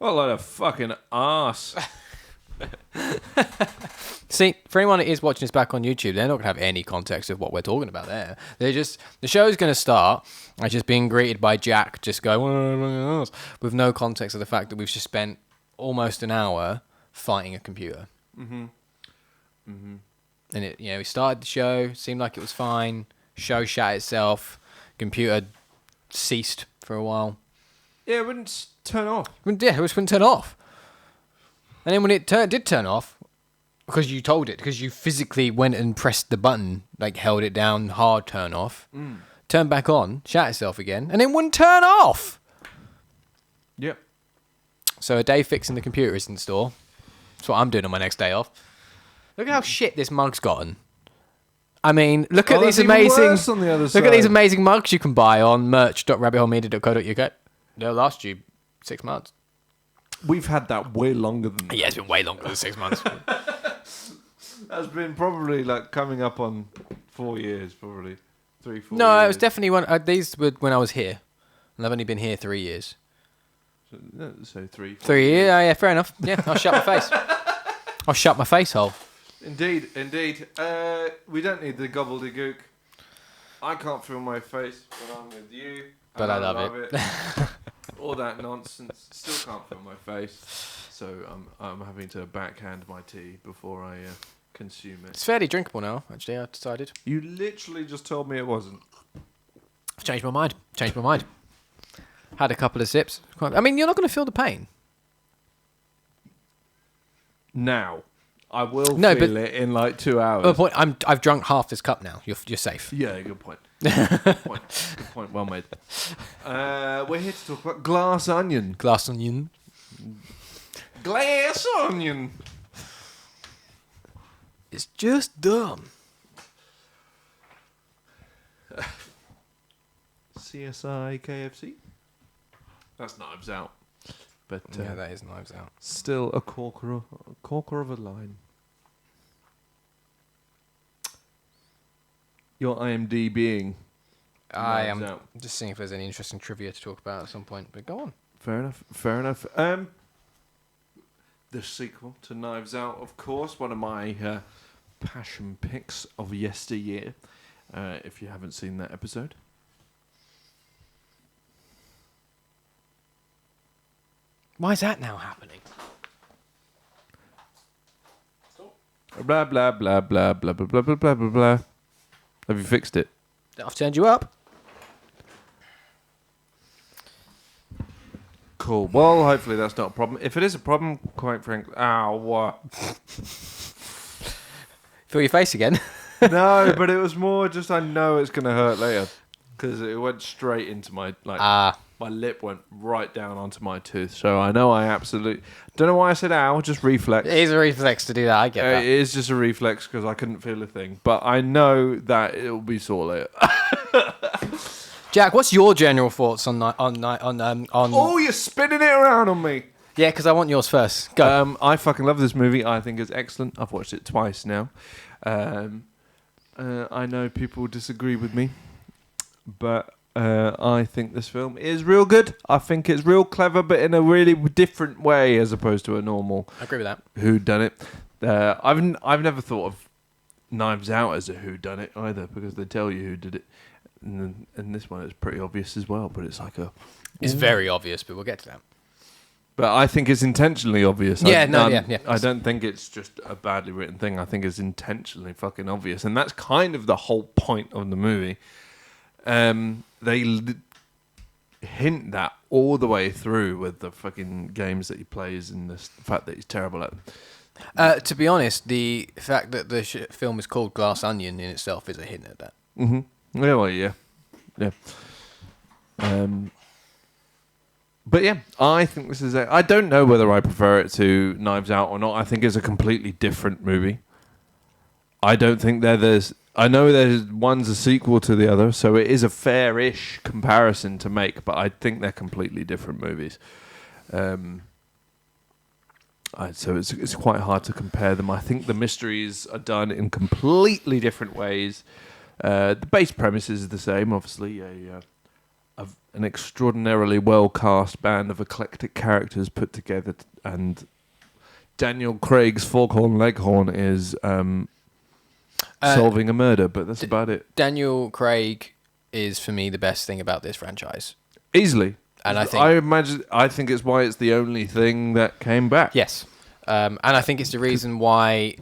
What a load of fucking arse. See, for anyone that is watching this back on YouTube, they're not going to have any context of what we're talking about there. They're just, the show's going to start by just being greeted by Jack just going, with no context of the fact that we've just spent almost an hour fighting a computer. And it, we started the show, seemed like it was fine, show shut itself, computer ceased for a while. Yeah, it wouldn't turn off. Yeah, it just wouldn't turn off. And then when it did turn off, because you told it, because you physically went and pressed the button, like held it down, hard turn off, turned back on, shut itself again, and then wouldn't turn off. Yep. So a day fixing the computer is in store. That's what I'm doing on my next day off. Look at how shit this mug's gotten. I mean, look at these amazing. On the other look side. at these amazing mugs you can buy on merch.rabbitholemedia.co.uk. They'll last you 6 months. We've had that way longer than that. Yeah, it's been way longer than 6 months. That's been probably like coming up on 4 years, probably 3, 4 No, years. it was definitely one. These were when I was here, and I've only been here 3 years. So 3, 4 3 years? Yeah, fair enough. Yeah, I'll shut my face. I'll shut my face hole. Indeed. We don't need the gobbledygook. I can't feel my face when I'm with you. But I love it. All that nonsense. Still can't feel my face. So I'm having to backhand my tea before I consume it. It's fairly drinkable now, actually, I decided. You literally just told me it wasn't. I've changed my mind. Had a couple of sips. I mean, you're not going to feel the pain. Now. I will feel it in like 2 hours. Oh, point, I've drunk half this cup now. You're safe. Yeah, good point. Good point. Well made. We're here to talk about Glass Onion. Glass onion. Glass Onion. It's just dumb. CSI KFC. That's Knives Out. But Yeah, that is Knives Out. still a corker of a line. Your IMDb being. I Knives am Out. just seeing if there's any interesting trivia to talk about at some point, but go on. Fair enough. The sequel to Knives Out, of course, one of my passion picks of yesteryear. If you haven't seen that episode. Why is that now happening? Blah blah blah blah blah blah blah blah blah blah blah. Have you fixed it? I've turned you up. Cool. Well, hopefully that's not a problem. If it is a problem, quite frankly, what? Feel your face again. No, but it was more just I know it's gonna hurt later because it went straight into my my lip went right down onto my tooth. So I know I absolutely don't know why I said ow. Just reflex. It is a reflex to do that. I get that. It is just a reflex because I couldn't feel a thing. But I know that it'll be sore later. Jack, what's your general thoughts on? Oh, you're spinning it around on me. Yeah, because I want yours first. Go. I fucking love this movie. I think it's excellent. I've watched it twice now. I know people disagree with me, but I think this film is real good. I think it's real clever, but in a really different way as opposed to a normal. I agree with that. Whodunit. I've never thought of Knives Out as a whodunit either because they tell you who did it. And this one is pretty obvious as well, but it's like a... It's very obvious, but we'll get to that. But I think it's intentionally obvious. Yeah, yeah. I don't think it's just a badly written thing. I think it's intentionally fucking obvious. And that's kind of the whole point of the movie. They hint that all the way through with the fucking games that he plays and the fact that he's terrible at them. To be honest, the fact that the film is called Glass Onion in itself is a hint at that. Mm-hmm. Yeah, well, yeah. But yeah, I think this is I don't know whether I prefer it to Knives Out or not. I think it's a completely different movie. I don't think I know there's one's a sequel to the other, so it is a fair-ish comparison to make, but I think they're completely different movies. So it's quite hard to compare them. I think the mysteries are done in completely different ways. The base premise is the same, obviously. an extraordinarily well cast band of eclectic characters put together, and Daniel Craig's Foghorn Leghorn is solving a murder, but that's about it. Daniel Craig is for me the best thing about this franchise. Easily. And I think it's why it's the only thing that came back. Yes. And I think it's the reason why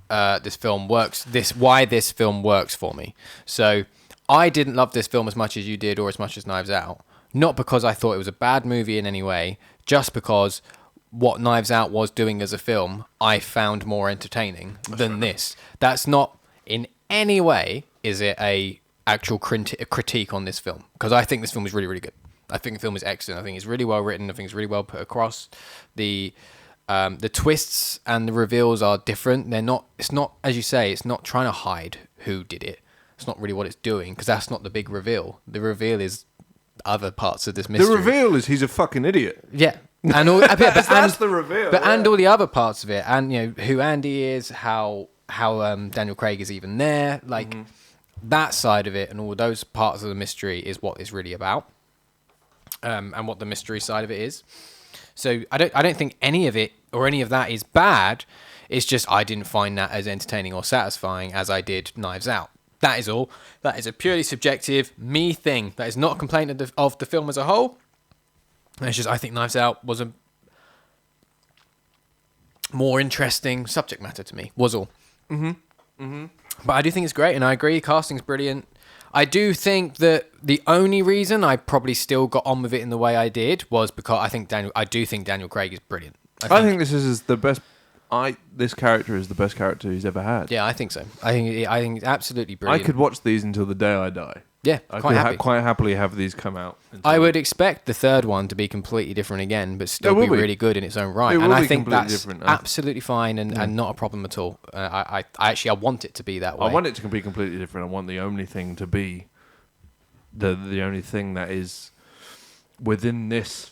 this film works. Why this film works for me. So I didn't love this film as much as you did, or as much as Knives Out. Not because I thought it was a bad movie in any way, just because what Knives Out was doing as a film, I found more entertaining than this. That's not in any way is it a actual critique on this film, because I think this film is really, really good. I think the film is excellent. I think it's really well written. I think it's really well put across. The twists and the reveals are different. They're not. It's not, as you say. It's not trying to hide who did it. It's not really what it's doing, because that's not the big reveal. The reveal is other parts of this mystery. The reveal is he's a fucking idiot. Yeah, and all, that's the reveal. But and all the other parts of it, and who Andy is, how Daniel Craig is even there, like that side of it, and all those parts of the mystery is what it's really about, and what the mystery side of it is. So I don't think any of it or any of that is bad. It's just I didn't find that as entertaining or satisfying as I did Knives Out. That is all. That is a purely subjective me thing. That is not a complaint of the film as a whole. It's just I think Knives Out was a more interesting subject matter to me. Was all. But I do think it's great, and I agree. Casting's brilliant. I do think that the only reason I probably still got on with it in the way I did was because I do think Daniel Craig is brilliant. I think this is the best. This character is the best character he's ever had. Yeah, I think so. I think it's absolutely brilliant. I could watch these until the day I die. Yeah, quite happily have these come out. I would expect the third one to be completely different again, but still be really good in its own right. And I think that's absolutely fine and not a problem at all. I want it to be that way. I want it to be completely different. I want the only thing to be the only thing that is within this.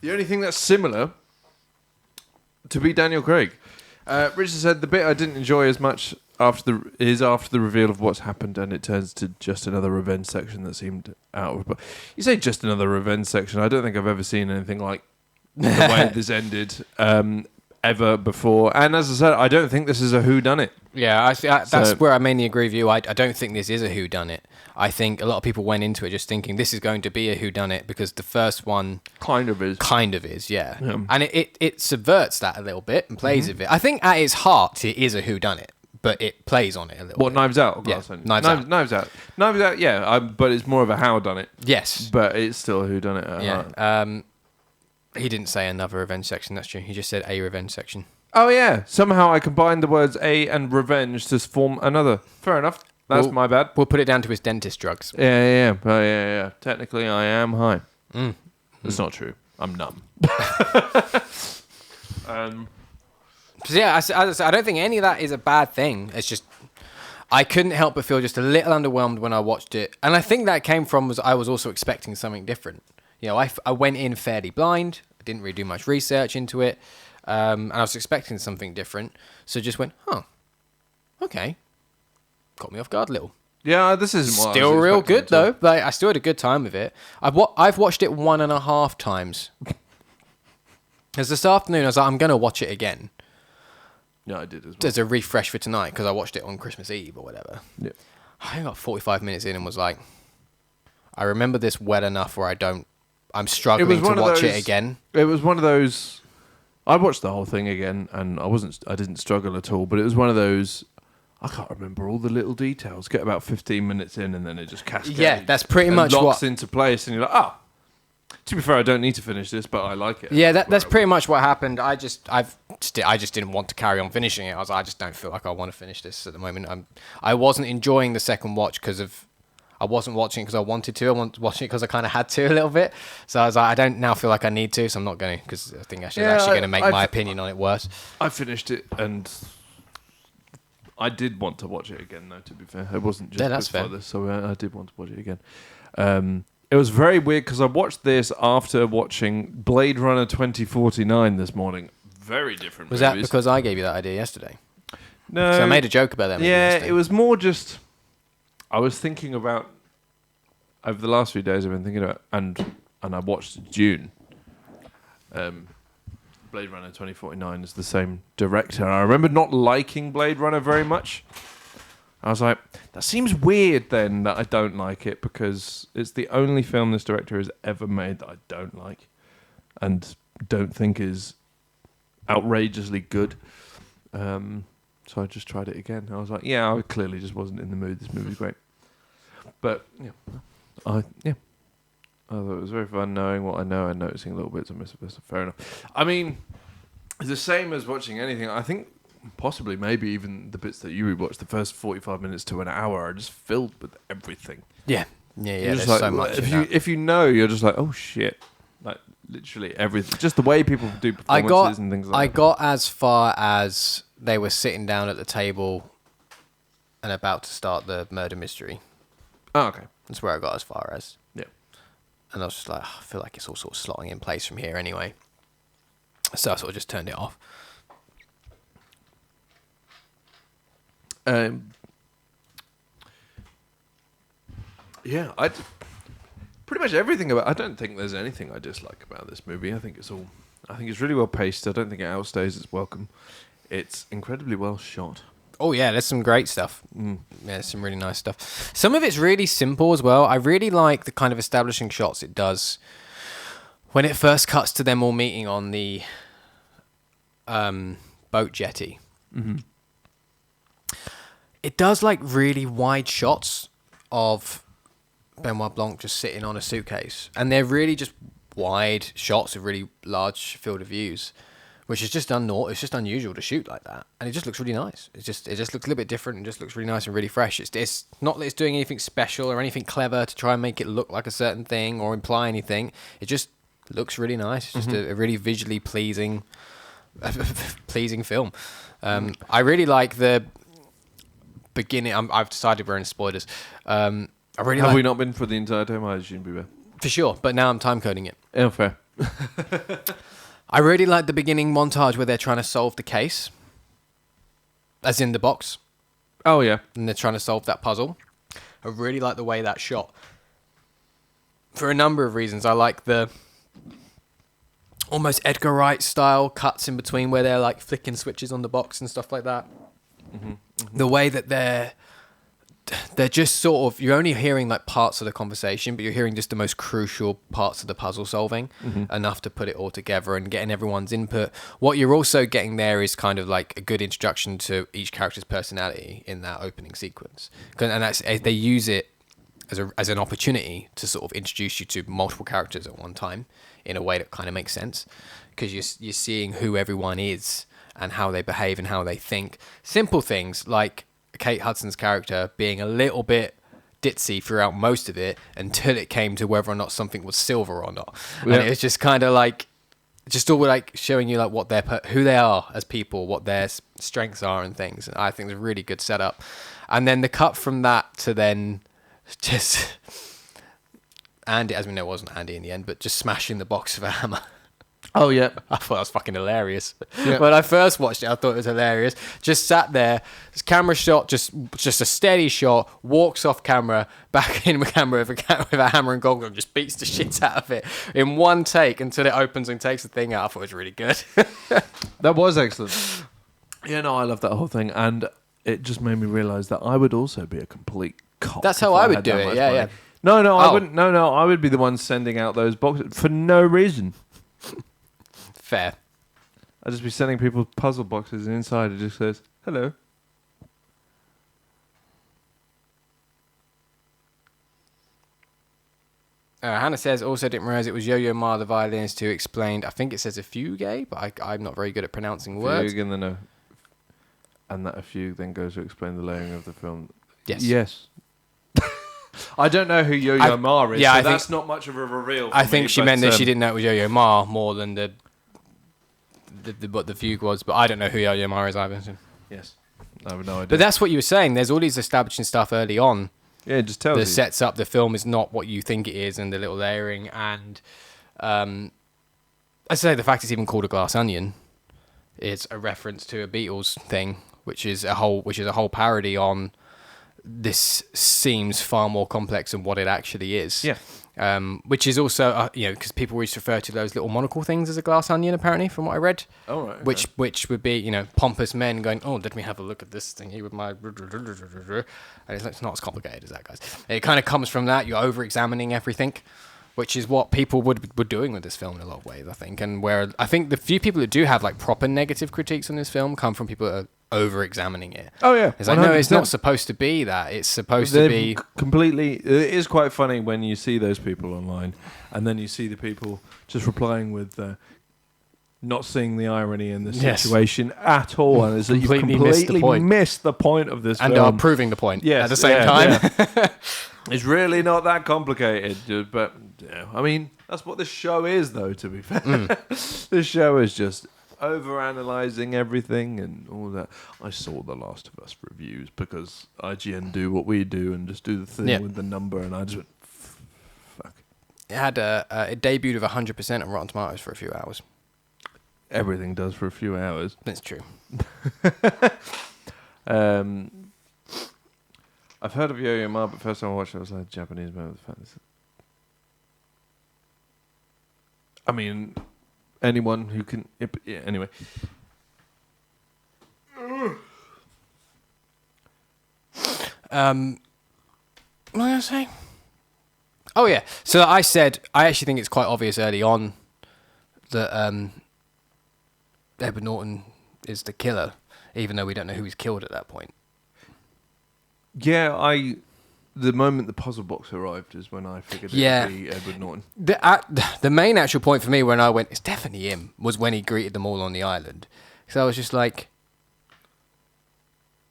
The only thing that's similar to be Daniel Craig. Richard said the bit I didn't enjoy as much after the reveal of what's happened, and it turns to just another revenge section that seemed out of. But you say just another revenge section. I don't think I've ever seen anything like the way this ended ever before. And as I said, I don't think this is a whodunit. Yeah, that's where I mainly agree with you. I don't think this is a whodunit. I think a lot of people went into it just thinking this is going to be a whodunit because the first one kind of is, yeah. And it subverts that a little bit and plays with it. I think at its heart it is a whodunit, but it plays on it a little bit. What, Knives Out? Yeah, Knives Out, yeah, but it's more of a howdunit. Yes. But it's still a whodunit at heart. He didn't say another revenge section, that's true. He just said a revenge section. Oh, yeah. Somehow I combined the words a and revenge to form another. Fair enough. That's my bad. We'll put it down to his dentist drugs. Yeah. Technically, I am high. That's not true. I'm numb. Yeah, I don't think any of that is a bad thing. It's just I couldn't help but feel just a little underwhelmed when I watched it, and I think that came from I was also expecting something different. I went in fairly blind. I didn't really do much research into it, and I was expecting something different. So just went, okay. Caught me off guard a little. Yeah, this isn't what still real good though. Like I still had a good time with it. I've watched it 1.5 times. Because this afternoon I was like, I'm gonna watch it again. Yeah, I did as well. There's a refresh for tonight because I watched it on Christmas Eve or whatever. Yeah. I got 45 minutes in and was like, I remember this well enough where I'm struggling to watch it again. It was one of those. I watched the whole thing again and I didn't struggle at all. But it was one of those. I can't remember all the little details. Get about 15 minutes in and then it just cascades. Yeah, that's pretty much locks into place and you're like, to be fair, I don't need to finish this, but I like it. Yeah, that's pretty much what happened. I just didn't want to carry on finishing it. I was like, I just don't feel like I want to finish this at the moment. I wasn't enjoying the second watch I wasn't watching it because I wanted to. I was watching it because I kind of had to a little bit. So I was like, I don't now feel like I need to, so I'm not going to, because I think actually going to make my opinion on it worse. I finished it and I did want to watch it again, though, to be fair. It wasn't just before this, so I did want to watch it again. It was very weird because I watched this after watching Blade Runner 2049 this morning. Very different Was movies. That because I gave you that idea yesterday? No. So I made a joke about that movie yesterday. It was more just... I was thinking about over the last few days I've been thinking about, and I watched Dune. Blade Runner 2049 is the same director. I remember not liking Blade Runner very much. I was like, that seems weird then that I don't like it, because it's the only film this director has ever made that I don't like and don't think is outrageously good. So I just tried it again. I was like, yeah, I clearly just wasn't in the mood. This movie's great. But, I thought it was very fun knowing what I know and noticing little bits I miss. Fair enough. I mean, it's the same as watching anything. I think possibly maybe even the bits that you rewatched, the first 45 minutes to an hour are just filled with everything. Yeah. There's like, so much. If you know, you're just like, oh shit. Like literally everything. Just the way people do performances and things like that. I got as far as they were sitting down at the table and about to start the murder mystery. Oh, okay. That's where I got as far as. Yeah. And I was just like, I feel like it's all sort of slotting in place from here anyway. So I sort of just turned it off. Yeah, pretty much everything about. I don't think there's anything I dislike about this movie. I think it's really well paced. I don't think it outstays its welcome. It's incredibly well shot. Oh yeah, there's some great stuff. Yeah, there's some really nice stuff. Some of it's really simple as well. I really like the kind of establishing shots it does when it first cuts to them all meeting on the boat jetty. Mm-hmm. It does like really wide shots of Benoit Blanc just sitting on a suitcase, and they're really just wide shots of really large field of views, which is just it's just unusual to shoot like that, and it just looks really nice. It just looks a little bit different and just looks really nice and really fresh. It's not that it's doing anything special or anything clever to try and make it look like a certain thing or imply anything. It just looks really nice. It's just a really visually pleasing film. I really like the beginning. I've decided we're in spoilers. Have we not been for the entire time? I assume we were. For sure, but now I'm time coding it. Yeah, fair. I really like the beginning montage where they're trying to solve the case, as in the box. Oh yeah, and they're trying to solve that puzzle. I really like the way that's shot. For a number of reasons, I like the almost Edgar Wright style cuts in between where they're like flicking switches on the box and stuff like that. The way that they're just sort of, you're only hearing like parts of the conversation, but you're hearing just the most crucial parts of the puzzle solving, enough to put it all together and getting everyone's input. What you're also getting there is kind of like a good introduction to each character's personality in that opening sequence. And that's, they use it as an opportunity to sort of introduce you to multiple characters at one time in a way that kind of makes sense, because you're seeing who everyone is and how they behave and how they think. Simple things like Kate Hudson's character being a little bit ditzy throughout most of it until it came to whether or not something was silver or not. Yeah. And it was just kind of like, just all like showing you like what who they are as people, what their strengths are and things. And I think it's a really good setup. And then the cut from that to then just Andy, as we know, it wasn't Andy in the end, but just smashing the box with a hammer. Oh, yeah. I thought that was fucking hilarious. Yeah. When I first watched it, I thought it was hilarious. Just sat there, this camera shot, just a steady shot, walks off camera, back in with camera with a hammer and goggle, and just beats the shit out of it in one take until it opens and takes the thing out. I thought it was really good. That was excellent. Yeah, no, I love that whole thing. And it just made me realise that I would also be a complete cock. That's how I would do it, yeah, yeah. No, I wouldn't. No, I would be the one sending out those boxes for no reason. Fair. I'd just be sending people puzzle boxes, and inside it just says, hello. Hannah says, also didn't realise it was Yo-Yo Ma, the violinist, who explained, I think it says a fugue, but I'm not very good at pronouncing words. Fugue and that a fugue then goes to explain the layering of the film. Yes. Yes. I don't know who Yo-Yo Ma is, yeah, so that's not much of a reveal for I think me, she meant that she didn't know it was Yo-Yo Ma more than what the fugue was, but I don't know who Yo-Yo Ma is either. So. Yes. I have no idea. But that's what you were saying. There's all these establishing stuff early on. Yeah, it just tells you. That sets up the film is not what you think it is, and the little layering. And I say the fact it's even called A Glass Onion is a reference to a Beatles thing, which is a whole parody on this seems far more complex than what it actually is. Yeah. Which is also, because people always refer to those little monocle things as a glass onion, apparently, from what I read. Oh, right. Okay. Which would be, pompous men going, oh, let me have a look at this thing here with my... And it's not as complicated as that, guys. It kind of comes from that. You're over-examining everything, which is what people were doing with this film in a lot of ways, I think. And where I think the few people that do have, like, proper negative critiques on this film come from people that are over-examining it. Oh, yeah. It's like, no, it's not supposed to be that. It's supposed to be... Completely... It is quite funny when you see those people online, and then you see the people just replying with not seeing the irony in this situation at all, and it's that you completely missed the point of this film. And are proving the point at the same time. Yeah. It's really not that complicated, but I mean, that's what this show is, though, to be fair. This show is just over-analysing everything and all that. I saw the Last of Us reviews because IGN do what we do and just do the thing with the number, and I just went, fuck. It had it debuted of 100% on Rotten Tomatoes for a few hours. Everything does for a few hours. That's true. I've heard of Yo-Yo Ma, but first time I watched it, I was like Japanese man with the fact I mean, anyone who can... Yeah, anyway. What was I going to say? Oh, yeah. So I said, I actually think it's quite obvious early on that Edward Norton is the killer, even though we don't know who he's killed at that point. Yeah, the moment the puzzle box arrived is when I figured it would be Edward Norton. The main actual point for me when I went, it's definitely him, was when he greeted them all on the island. So I was just like,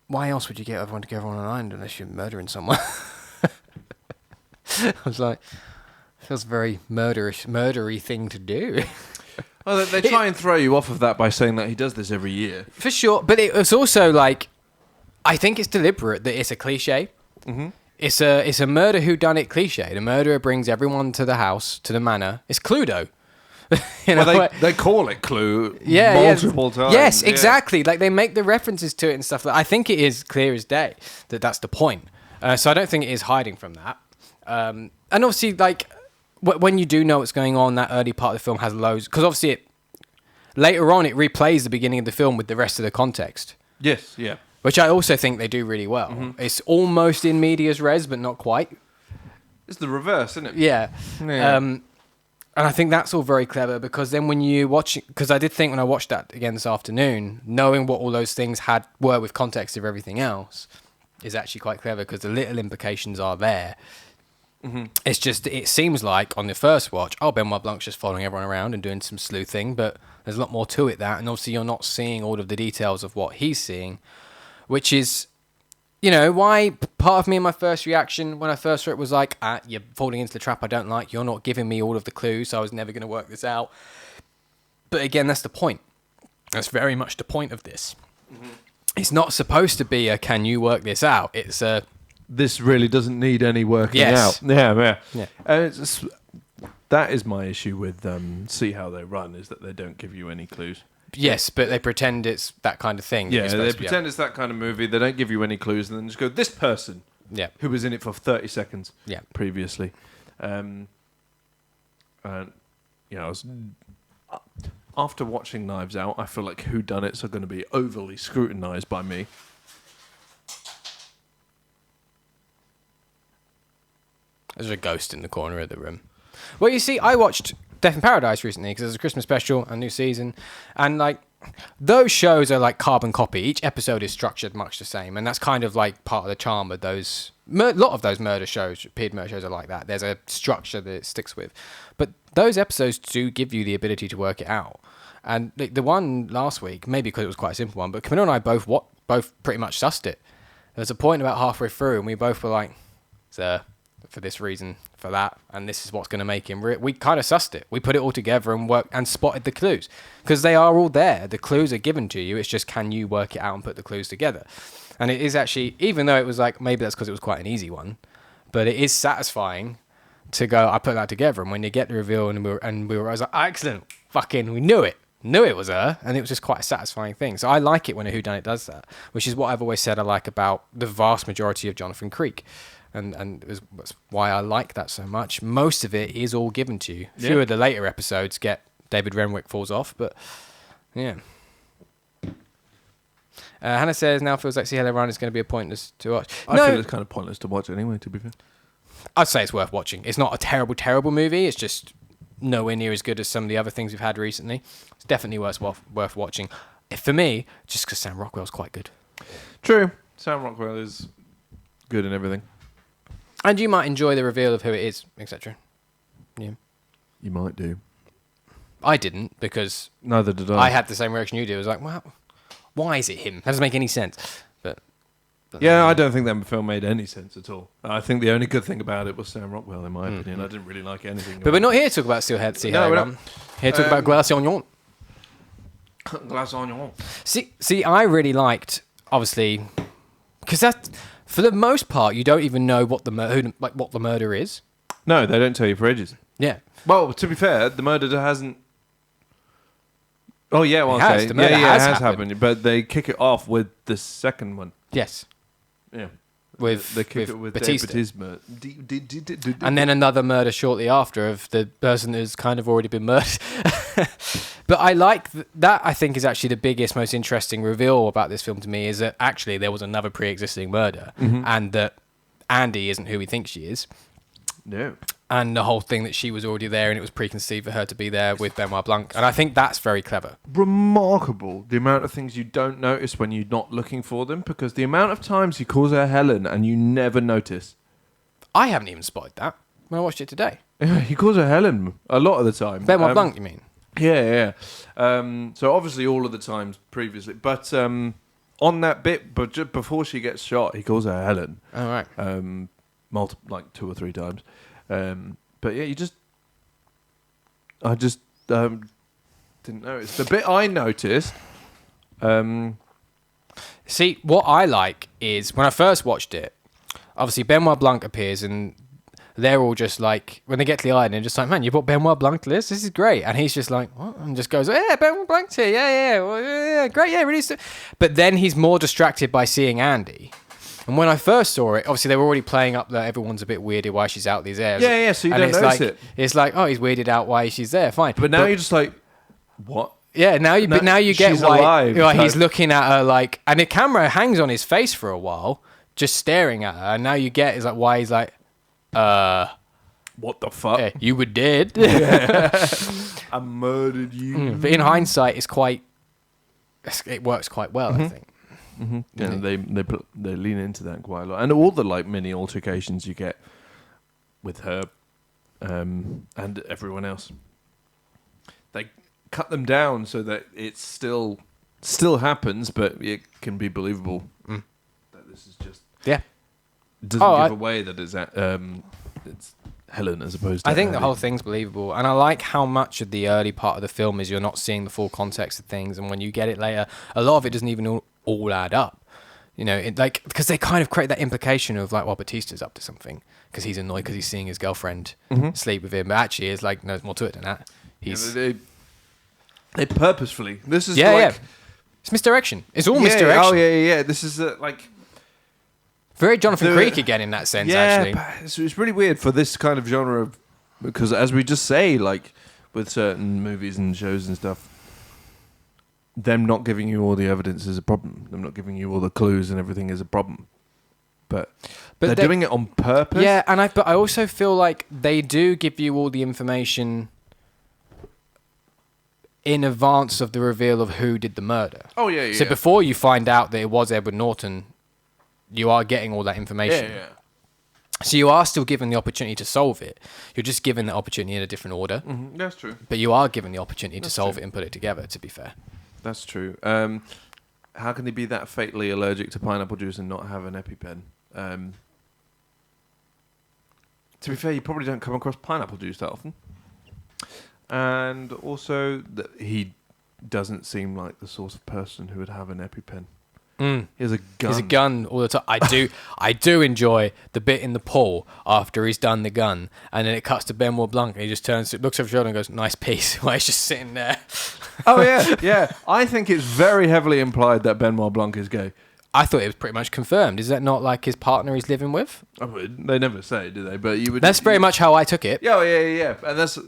why else would you get everyone together on an island unless you're murdering someone? I was like, feels very murdery thing to do. Well, they try and throw you off of that by saying that he does this every year. For sure, but it was also like, I think it's deliberate that it's a cliche. Mm-hmm. It's a murder whodunit cliche. The murderer brings everyone to the house, to the manor. It's Cluedo. They call it Clue multiple times. Yes, exactly. Like they make the references to it and stuff. I think it is clear as day that that's the point. So I don't think it is hiding from that. And obviously, like when you do know what's going on, that early part of the film has loads. Because obviously, later on, it replays the beginning of the film with the rest of the context. Yes, yeah. Which I also think they do really well. Mm-hmm. It's almost in medias res, but not quite. It's the reverse, isn't it? Yeah. And I think that's all very clever because then when you watch it, because I did think when I watched that again this afternoon, knowing what all those things were with context of everything else is actually quite clever because the little implications are there. Mm-hmm. It's just, it seems like on the first watch, Benoit Blanc's just following everyone around and doing some sleuthing, but there's a lot more to it that, and obviously you're not seeing all of the details of what he's seeing. Which is, why part of me in my first reaction when I first saw it was like, you're falling into the trap I don't like. You're not giving me all of the clues, so I was never going to work this out. But again, that's the point. That's very much the point of this. Mm-hmm. It's not supposed to be a, can you work this out? It's a... This really doesn't need any working out. Yeah. That is my issue with See How They Run, is that they don't give you any clues. Yes, but they pretend it's that kind of thing. Yeah, they pretend it's that kind of movie. They don't give you any clues, and then just go, this person who was in it for 30 seconds previously. After watching Knives Out, I feel like whodunits are going to be overly scrutinised by me. There's a ghost in the corner of the room. Well, you see, I watched Death in Paradise recently because there's a Christmas special, a new season, and like those shows are like carbon copy. Each episode is structured much the same, and that's kind of like part of the charm of those. A lot of those murder shows, period murder shows, are like that. There's a structure that it sticks with, but those episodes do give you the ability to work it out. And the one last week, maybe because it was quite a simple one, but Camilla and I both pretty much sussed it. There was a point about halfway through, and we both were like, "Sir, for this reason, for that, and this is what's going to make him we kind of sussed it. We put it all together and worked and spotted the clues because they are all there. The clues are given to you. It's just, can you work it out and put the clues together? And it is actually, even though it was like, maybe that's because it was quite an easy one, but it is satisfying to go, I put that together. And when you get the reveal and we were I was like, excellent, fucking, we knew it. knew it was her, and it was just quite a satisfying thing. So I like it when a whodunit does that, which is what I've always said I like about the vast majority of Jonathan Creek. And that's why I like that so much. Most of it is all given to you. A few of the later episodes get David Renwick falls off, but yeah. Hannah says, now feels like See Hello Ryan is going to be a pointless to watch. I feel it's kind of pointless to watch anyway, to be fair. I'd say it's worth watching. It's not a terrible movie. It's just nowhere near as good as some of the other things we've had recently. It's definitely worth watching. For me, just because Sam Rockwell's quite good. True. Sam Rockwell is good in everything. And you might enjoy the reveal of who it is, etc. Yeah. You might do. I didn't, because neither did I. I had the same reaction you did. I was like, well, why is it him? That doesn't make any sense. But yeah, I don't think that film made any sense at all. I think the only good thing about it was Sam Rockwell, in my opinion. I didn't really like anything. But we're not here to talk about See Hello Ryan. Here to talk about Glace Onion. Glace Onion. See, I really liked, obviously, because that, for the most part, you don't even know what the murder is. No, they don't tell you for ages. Yeah. Well, to be fair, the murder hasn't. Oh yeah, well, It has. okay, The murder it has has happened. happened, but they kick it off with the second one. Yes. Yeah. With they kick it with Batista. Dave Bautista. And then another murder shortly after of the person who's kind of already been murdered. But I like that. I think is actually the biggest, most interesting reveal about this film to me, is that actually there was another pre-existing murder, and that Andy isn't who he thinks she is. No. And the whole thing that she was already there and it was preconceived for her to be there with Benoit Blanc. And I think that's very clever. Remarkable, the amount of things you don't notice when you're not looking for them, because the amount of times he calls her Helen and you never notice. I haven't even spotted that when I watched it today. Yeah, he calls her Helen a lot of the time. Benoit Blanc, you mean? Yeah. So obviously all of the times previously. But on that bit, but just before she gets shot, he calls her Helen. Oh, right. Like 2 or 3 times. But yeah, I just didn't notice. The bit I noticed. See, what I like is when I first watched it, obviously Benoit Blanc appears and they're all just like, when they get to the island, they're just like, man, you brought Benoit Blanc to this? This is great. And he's just like, what? And just goes, yeah, Benoit Blanc's here. Yeah, well, yeah, great, yeah, really. But then he's more distracted by seeing Andy. And when I first saw it, obviously they were already playing up that everyone's a bit weirded why she's out these airs. Yeah, so you and don't notice like, it. It's like, oh, he's weirded out why she's there, fine. But now you're just like, what? Yeah, now you get she's why alive, he's looking at her like, and the camera hangs on his face for a while, just staring at her. And now you get is like why he's like, what the fuck? yeah, you were dead. I murdered you. But in hindsight, it works quite well, I think. Mm-hmm. Yeah, they lean into that quite a lot, and all the like mini altercations you get with her and everyone else, they cut them down so that it still happens, but it can be believable. That this is just doesn't give away that it's Helen as opposed to. I think Andy. the whole thing's believable, and I like how much of the early part of the film is you're not seeing the full context of things, and when you get it later, a lot of it doesn't even all add up. You know, because they kind of create that implication of like, well, Batista's up to something because he's annoyed because he's seeing his girlfriend sleep with him, but actually, it's like, no, there's more to it than that. He's they purposefully. This is It's misdirection. It's all misdirection. Oh yeah. This is like. Very Jonathan Creek again in that sense, actually. Yeah, it's really weird for this kind of genre, because as we just say, like, with certain movies and shows and stuff, them not giving you all the evidence is a problem. Them not giving you all the clues and everything is a problem. But they're doing it on purpose. Yeah, but I also feel like they do give you all the information in advance of the reveal of who did the murder. Oh, yeah. So before you find out that it was Edward Norton, you are getting all that information. Yeah. So you are still given the opportunity to solve it. You're just given the opportunity in a different order. Mm-hmm. That's true. But you are given the opportunity to solve it and put it together, to be fair. That's true. How can they be that fatally allergic to pineapple juice and not have an EpiPen? To be fair, you probably don't come across pineapple juice that often. And also, he doesn't seem like the sort of person who would have an EpiPen. He has a gun. He's a gun all the time. I do enjoy the bit in the pool after he's done the gun, and then it cuts to Benoit Blanc, and he just looks over his shoulder and goes, "Nice piece." While he's just sitting there. Oh yeah, yeah. I think it's very heavily implied that Benoit Blanc is gay. I thought it was pretty much confirmed. Is that not like his partner he's living with? They never say, do they? But you would. That's very much how I took it. Yeah. And that's.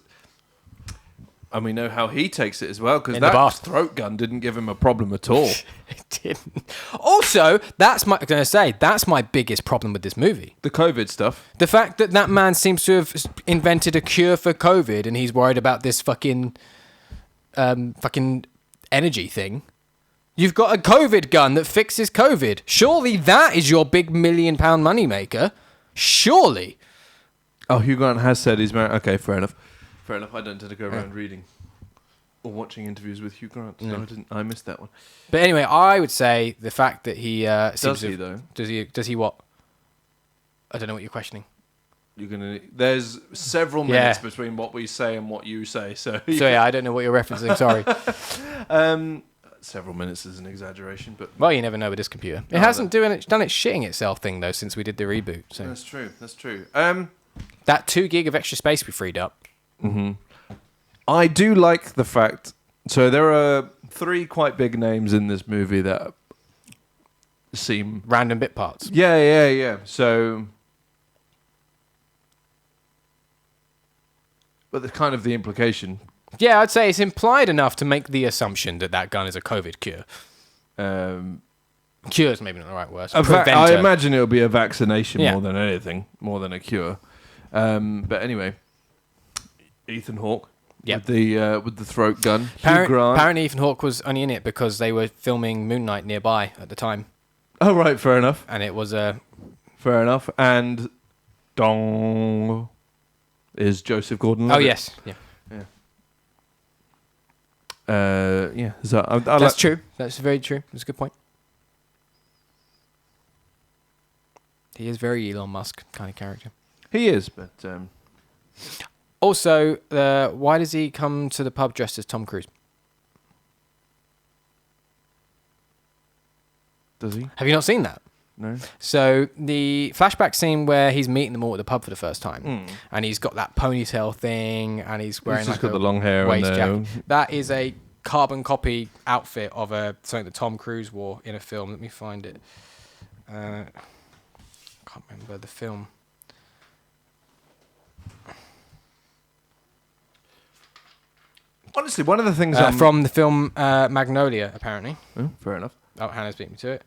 And we know how he takes it as well, because that throat gun didn't give him a problem at all. It didn't. Also, that's my biggest problem with this movie. The COVID stuff. The fact that man seems to have invented a cure for COVID, and he's worried about this fucking energy thing. You've got a COVID gun that fixes COVID. Surely that is your big £1 million moneymaker. Surely. Oh, Hugh Grant has said he's married. Okay, fair enough. I don't tend to go around reading or watching interviews with Hugh Grant. So I missed that one. But anyway, I would say the fact that he does he though? Does he what? I don't know what you're questioning. There's several minutes between what we say and what you say. So yeah, I don't know what you're referencing. Sorry. Several minutes is an exaggeration, but well, you never know with this computer. It hasn't done its shitting itself thing though since we did the reboot. So that's true. That 2 gig of extra space we freed up. Mm-hmm. I do like the fact. So there are 3 quite big names in this movie that seem random bit parts. Yeah. So, but the kind of the implication. Yeah, I'd say it's implied enough to make the assumption that gun is a COVID cure. Cure is maybe not the right word. I imagine it'll be a vaccination more than anything, more than a cure. But anyway, Ethan Hawke with the throat gun. Hugh Grant. Apparently, Ethan Hawke was only in it because they were filming Moon Knight nearby at the time. Oh right, fair enough. And it was fair enough. And Dong is Joseph Gordon-Levitt. Oh yes, yeah. So that's true. That's very true. That's a good point. He is very Elon Musk kind of character. He is, but also, why does he come to the pub dressed as Tom Cruise? Does he? Have you not seen that? No. So the flashback scene where he's meeting them all at the pub for the first time, and he's got that ponytail thing, and he's wearing got the long hair waist and jacket. That is a carbon copy outfit of something that Tom Cruise wore in a film. Let me find it. I can't remember the film. Honestly, one of the things from the film Magnolia, apparently. Oh, fair enough. Oh, Hannah's beat me to it.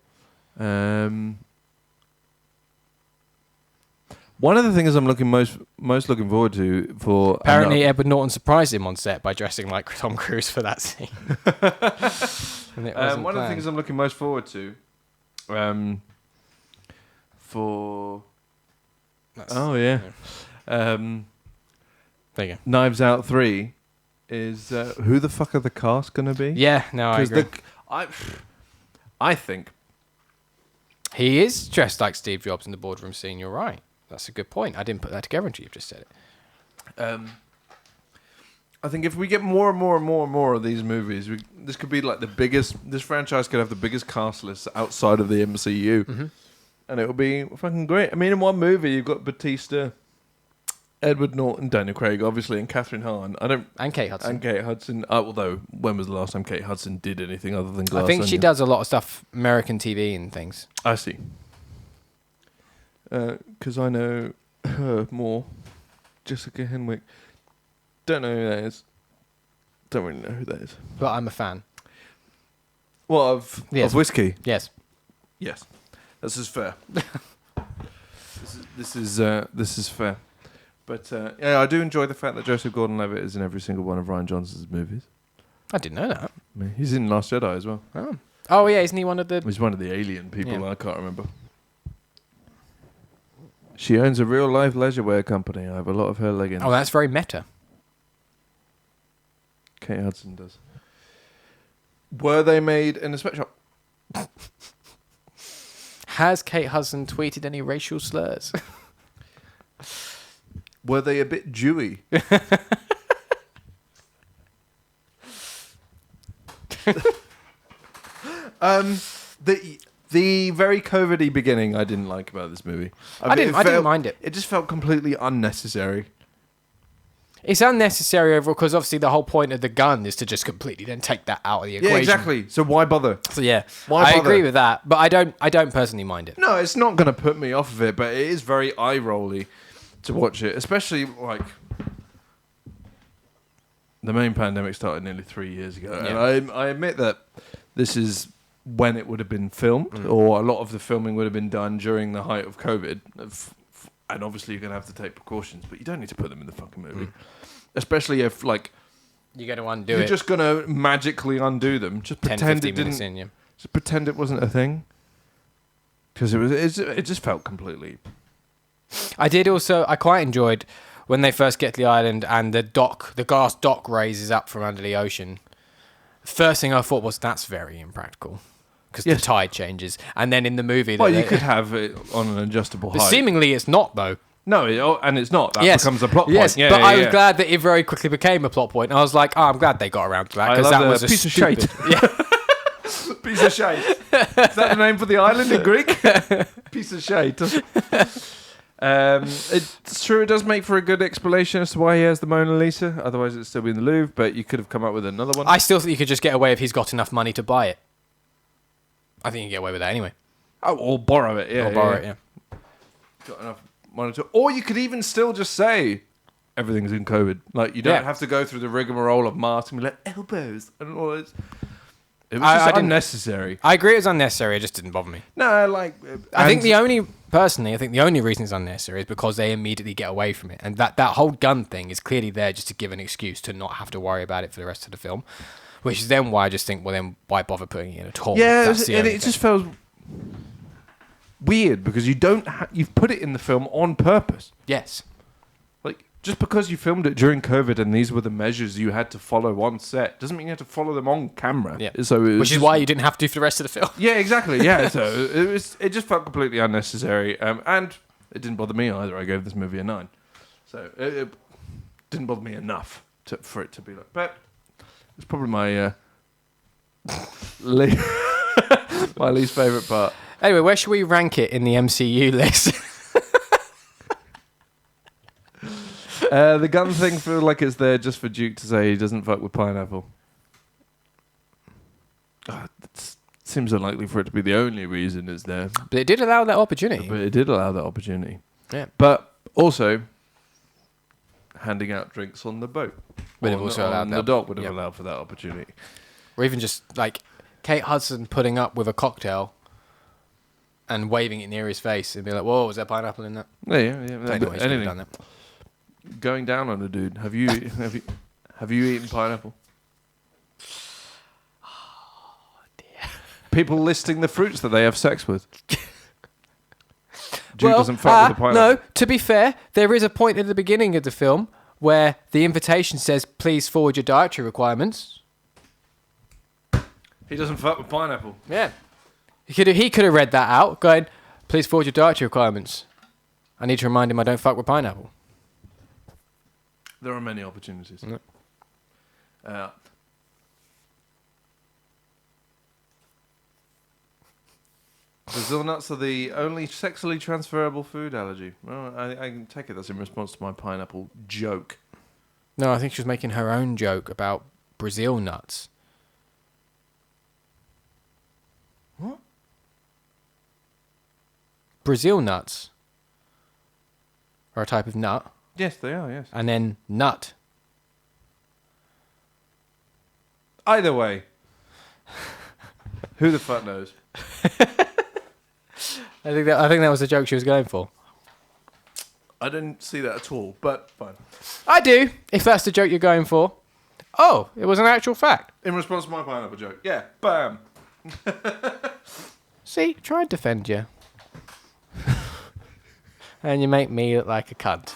One of the things I'm most looking forward to for apparently Edward Norton surprised him on set by dressing like Tom Cruise for that scene. One of the things I'm looking most forward to, for there you go. Knives Out 3 is who the fuck are the cast gonna be? Yeah, no, I agree. I think he is dressed like Steve Jobs in the boardroom scene. You're right. That's a good point. I didn't put that together until you've just said it. I think if we get more and more of these movies, this could be like the biggest. This franchise could have the biggest cast list outside of the MCU, and it will be fucking great. I mean, in one movie you've got Batista, Edward Norton, Daniel Craig, obviously, and Catherine Hahn. And Kate Hudson. Although, when was the last time Kate Hudson did anything other than Glass I think Onion? she does a lot of stuff, American TV and things. I see. Because I know her more. Jessica Henwick. Don't know who that is. Don't really know who that is. But I'm a fan. What, of whiskey? Yes. Yes. This is fair. This is fair. But I do enjoy the fact that Joseph Gordon-Levitt is in every single one of Rian Johnson's movies. I didn't know that. I mean, he's in Last Jedi as well. Oh yeah, isn't he one of the... He's one of the alien people. Yeah. I can't remember. She owns a real-life leisure wear company. I have a lot of her leggings. Oh, that's very meta. Kate Hudson does. Were they made in a sweatshop? Has Kate Hudson tweeted any racial slurs? Were they a bit dewy? The very COVID-y beginning I didn't like about this movie. I didn't mind it. It just felt completely unnecessary. It's unnecessary overall because obviously the whole point of the gun is to just completely then take that out of the equation. Yeah, exactly. So why bother? So yeah, Why I bother? agree with that, but I don't personally mind it. No, it's not going to put me off of it, but it is very eye-rolly to watch it, especially like the main pandemic started nearly 3 years ago, and I admit that this is when it would have been filmed, or a lot of the filming would have been done during the height of COVID. And obviously you're going to have to take precautions, but you don't need to put them in the fucking movie. Especially if, like... You're going to undo you're it. just going to magically undo them. Just 10, pretend 15 it didn't... minutes in, yeah. Just pretend it wasn't a thing. Because it just felt completely... I quite enjoyed when they first get to the island and the glass dock raises up from under the ocean. First thing I thought was, that's very impractical. Because the tide changes. And then in the movie... Well, you could have it on an adjustable height. Seemingly it's not, though. No, and it's not. That becomes a plot point. Yes, but I was glad that it very quickly became a plot point. And I was like, I'm glad they got around to that. Because that was a piece of stupid... shit. Yeah. Piece of shite. Is that the name for the island in Greek? Piece of shite. It's true, it does make for a good explanation as to why he has the Mona Lisa. Otherwise, it'd still be in the Louvre, but you could have come up with another one. I still think you could just get away if he's got enough money to buy it. I think you can get away with that anyway. Oh, or borrow it, yeah. Or borrow it, yeah. Got enough money to... Or you could even still just say everything's in COVID. Like, you don't have to go through the rigmarole of masks and be like, elbows and all this. It was just unnecessary. I agree it was unnecessary, it just didn't bother me. No, like... I think the only reason it's unnecessary is because they immediately get away from it. And that whole gun thing is clearly there just to give an excuse to not have to worry about it for the rest of the film. Which is then why I just think, well, then why bother putting it in at all? Yeah, it just felt weird because you don't. You've put it in the film on purpose. Yes. Like just because you filmed it during COVID and these were the measures you had to follow on set doesn't mean you had to follow them on camera. Yeah. So which is why you didn't have to for the rest of the film. Yeah, exactly. Yeah. So it just felt completely unnecessary, and it didn't bother me either. I gave this movie a 9, so it didn't bother me enough for it to be like, but. It's probably my my least favourite part. Anyway, where should we rank it in the MCU list? The gun thing feel like it's there just for Duke to say he doesn't fuck with pineapple. It seems unlikely for it to be the only reason it's there. But it did allow that opportunity. But it did allow that opportunity. Yeah. But also, handing out drinks on the boat. Would have also allowed on that. The dock would have allowed for that opportunity. Or even just like Kate Hudson putting up with a cocktail and waving it near his face and be like, "Whoa, was there pineapple in that?" Yeah. Anything. Done that. Going down on a dude. Have you eaten pineapple? Oh dear. People listing the fruits that they have sex with. Dude doesn't fuck with the pineapple. No, to be fair, there is a point at the beginning of the film where the invitation says, "Please forward your dietary requirements." He doesn't fuck with pineapple. Yeah. He could have read that out, going, "Please forward your dietary requirements. I need to remind him I don't fuck with pineapple." There are many opportunities. Brazil nuts are the only sexually transferable food allergy. Well, I can take it that's in response to my pineapple joke. No, I think she was making her own joke about Brazil nuts. What? Brazil nuts are a type of nut. Yes, they are, yes. And then nut. Either way. Who the fuck knows? I think that was the joke she was going for. I didn't see that at all, but fine. I do, if that's the joke you're going for. Oh, it was an actual fact. In response to my pineapple joke. Yeah, bam. See, try and defend you. And you make me look like a cunt.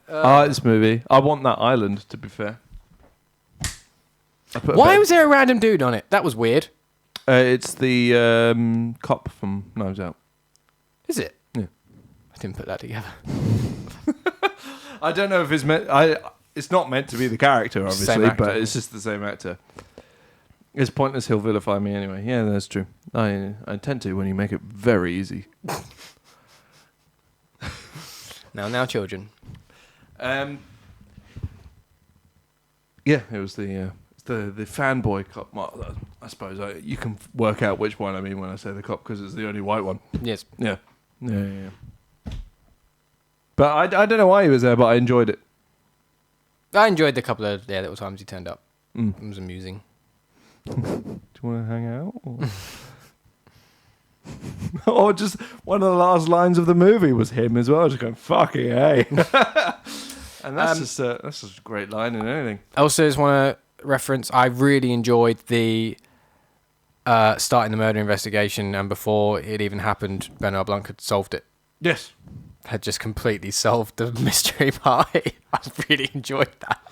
I like this movie. I want that island, to be fair. Why was there a random dude on it? That was weird. It's the cop from Knives Out. Is it? Yeah. I didn't put that together. I don't know if it's meant... it's not meant to be the character, It's the same obviously, actor, but it's just the same actor. It's pointless. He'll vilify me anyway. Yeah, that's true. I tend to when you make it very easy. Now, children. Yeah, it was the fanboy cop. Well, I suppose you can work out which one I mean when I say the cop because it's the only white one. Yes. Yeah. But I don't know why he was there, but I enjoyed it. I enjoyed the couple of little times he turned up. Mm. It was amusing. Do you want to hang out? Or just one of the last lines of the movie was him as well, just going fucking hey. And that's just a great line in anything. I also just want to reference. I really enjoyed the starting the murder investigation, and before it even happened, Benoit Blanc had solved it. Yes. Had just completely solved the mystery party. I really enjoyed that.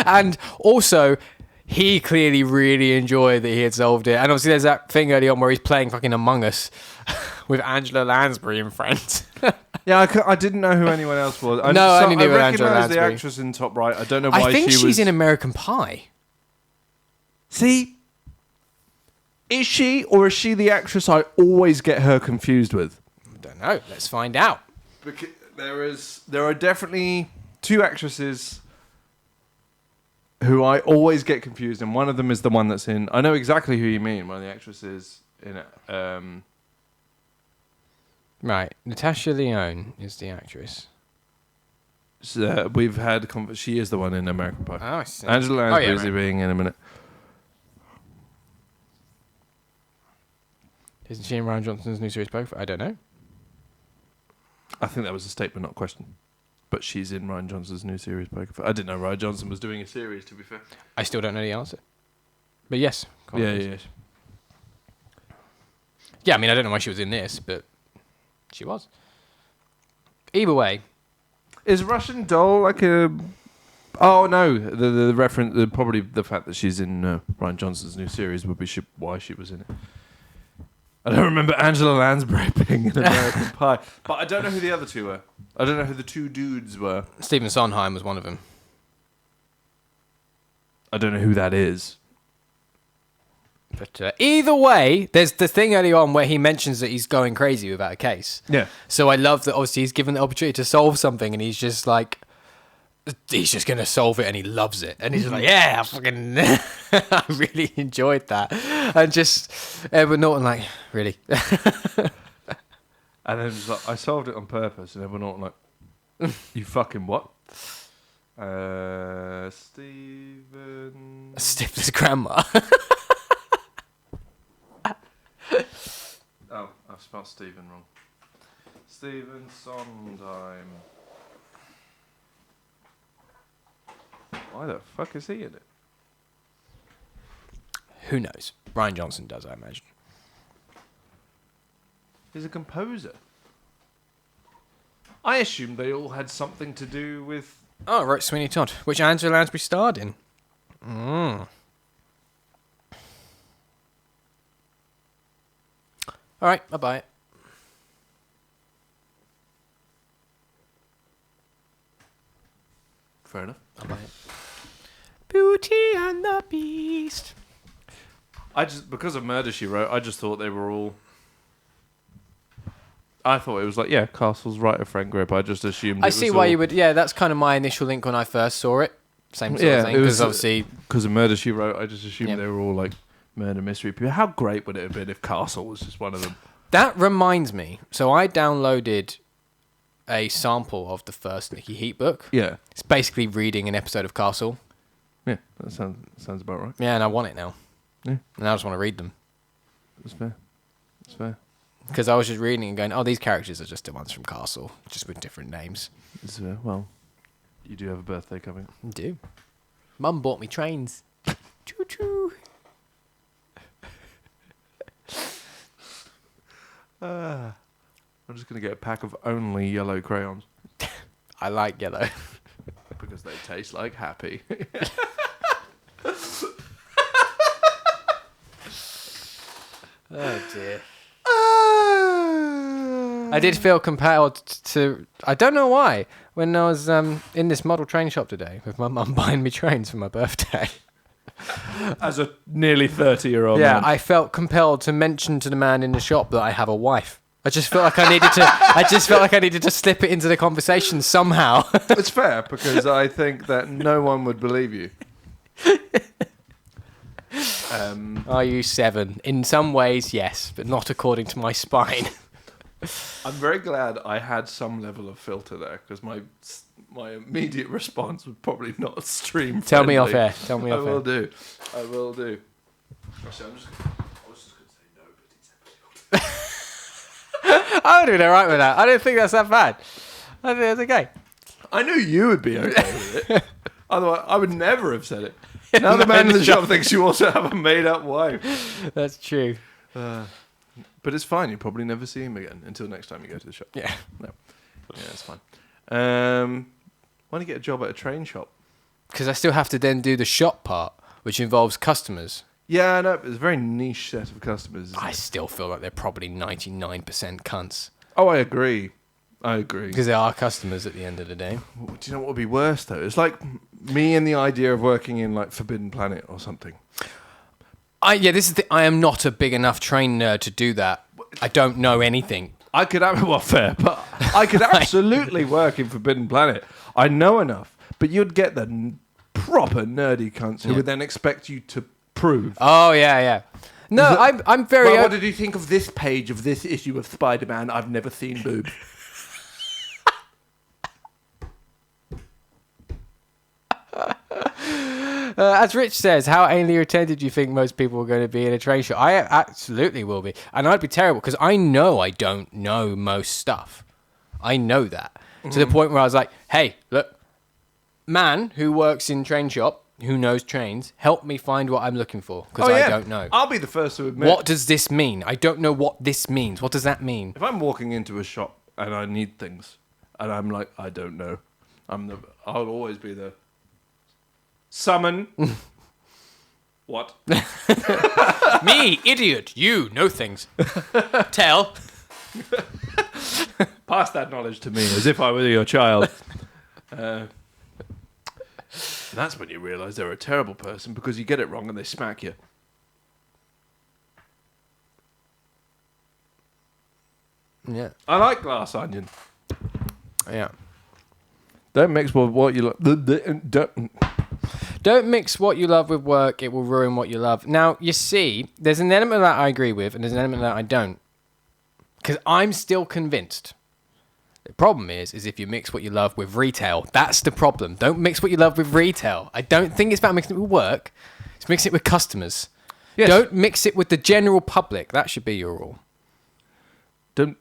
And also, he clearly really enjoyed that he had solved it. And obviously there's that thing early on where he's playing fucking Among Us with Angela Lansbury and friends. Yeah, I didn't know who anyone else was. I only knew Angela recognise the Lansbury. actress in top right. I don't know why I think she she's was... in American Pie. See? Is she, or is she the actress I always get her confused with? I don't know. Let's find out. Because there are definitely two actresses who I always get confused, and one of them is the one that's in. I know exactly who you mean. One of the actresses in it. Right, Natasha Lyonne is the actress. So, we've had. She is the one in American Pie. Oh, I see. Angela Lansbury is right. being in a minute. Isn't she in Ryan Johnson's new series Poker? I don't know. I think that was a statement, not a question. But she's in Ryan Johnson's new series Poker Face. I didn't know Ryan Johnson was doing a series, to be fair. I still don't know the answer. But yes. Yeah. Yeah, I mean, I don't know why she was in this, but she was. Either way. Is Russian Doll like a... Oh, no. The reference... probably the fact that she's in Ryan Johnson's new series would be why she was in it. I don't remember Angela Lansbury being in American Pie. But I don't know who the other two were. I don't know who the two dudes were. Stephen Sondheim was one of them. I don't know who that is. But either way, there's the thing early on where he mentions that he's going crazy without a case. Yeah. So I love that obviously he's given the opportunity to solve something and he's just like... He's just going to solve it and he loves it. And he's just like, yeah, I fucking... I really enjoyed that. And just Edward Norton like, really? And then it was like, I solved it on purpose. And Edward Norton like, you fucking what? Stephen... Stephen's grandma. Oh, I've spelled Stephen wrong. Stephen Sondheim. Why the fuck is he in it? Who knows? Ryan Johnson does, I imagine. He's a composer. I assumed they all had something to do with... Oh, right, Sweeney Todd, which Angela Lansbury starred in. All right, I'll buy it. Fair enough. I'll buy it. Beauty and the Beast. Because of Murder, She Wrote, I just thought they were all... I thought it was like, yeah, Castle's writer Frank Grip. I just assumed I see why you would... Yeah, that's kind of my initial link when I first saw it. Same sort of thing, because obviously... Because of Murder, She Wrote, I just assumed Yeah. they were all like murder mystery people. How great would it have been if Castle was just one of them? That reminds me. So I downloaded a sample of the first Nicky Heat book. Yeah. It's basically reading an episode of Castle. Yeah, that sounds about right. Yeah, and I want it now. Yeah. And I just want to read them. That's fair. That's fair. Because I was just reading and going, oh, these characters are just the ones from Castle, just with different names. That's fair. Well, you do have a birthday coming. I do. Mum bought me trains. Choo-choo. I'm just going to get a pack of only yellow crayons. I like yellow. Because they taste like happy. Oh, dear. I did feel compelled to. I don't know why. When I was in this model train shop today with my mum buying me trains for my birthday. As a nearly 30-year-old Yeah, man. I felt compelled to mention to the man in the shop that I have a wife. I just felt like I needed to. I just felt like I needed to slip it into the conversation somehow. It's fair, because I think that no one would believe you. Are you 7? In some ways, yes, but not according to my spine. I'm very glad I had some level of filter there, because my immediate response was probably not stream Tell me friendly. off air. Tell me off air. I will do. Actually, I was just going to say no, but it's I would have been alright with that. I don't think that's that bad. I think that's okay. I knew you would be okay with it. Otherwise, I would never have said it. Now the man in the shop thinks you also have a made-up wife. That's true. But it's fine. You probably never see him again until next time you go to the shop. Yeah. No. Yeah, it's fine. Why don't you get a job at a train shop? Because I still have to then do the shop part, which involves customers. Yeah, I know. It's a very niche set of customers. I still feel like they're probably 99% cunts. Oh, I agree. Because they are customers at the end of the day. Do you know what would be worse, though? It's like me and the idea of working in, like, Forbidden Planet or something. I am not a big enough train nerd to do that. I don't know anything. I could have, well, fair, but I could absolutely work in Forbidden Planet. I know enough, but you'd get the proper nerdy cunts who would then expect you to prove. Oh, yeah. No, I'm very... Well, what did you think of this page of this issue of Spider-Man? I've never seen boobs. As Rich says, how anally retentive do you think most people are going to be in a train show? I absolutely will be. And I'd be terrible because I know I don't know most stuff. I know that. To the point where I was like, hey, look, man who works in train shop, who knows trains, help me find what I'm looking for because I don't know. I'll be the first to admit. What does this mean? I don't know what this means. What does that mean? If I'm walking into a shop and I need things and I'm like, I don't know, I'll always be the... Summon. What? Me, idiot. You know things. Tell. Pass that knowledge to me as if I were your child. That's when you realise they're a terrible person because you get it wrong and they smack you. Yeah. I like Glass Onion. Yeah. Don't mix what you Don't mix what you love with work. It will ruin what you love. Now, you see, there's an element that I agree with and there's an element that I don't. Because I'm still convinced. The problem is if you mix what you love with retail, that's the problem. Don't mix what you love with retail. I don't think it's about mixing it with work. It's mixing it with customers. Yes. Don't mix it with the general public. That should be your rule. Don't